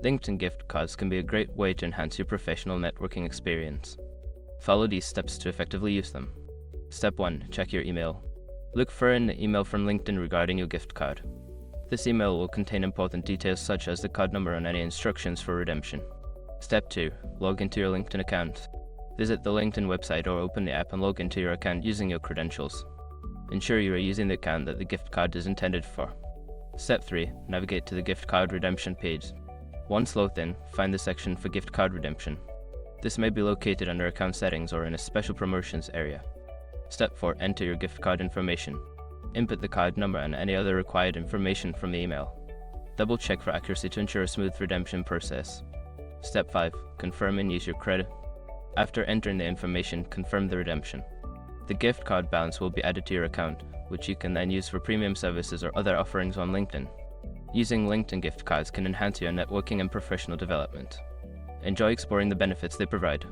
LinkedIn gift cards can be a great way to enhance your professional networking experience. Follow these steps to effectively use them. Step 1. Check your email. Look for an email from LinkedIn regarding your gift card. This email will contain important details such as the card number and any instructions for redemption. Step 2. Log into your LinkedIn account. Visit the LinkedIn website or open the app and log into your account using your credentials. Ensure you are using the account that the gift card is intended for. Step 3. Navigate to the gift card redemption page. Once logged in, find the section for gift card redemption. This may be located under account settings or in a special promotions area. Step 4. Enter your gift card information. Input the card number and any other required information from the email. Double check for accuracy to ensure a smooth redemption process. Step 5. Confirm and use your credit. After entering the information, confirm the redemption. The gift card balance will be added to your account, which you can then use for premium services or other offerings on LinkedIn. Using LinkedIn gift cards can enhance your networking and professional development. Enjoy exploring the benefits they provide.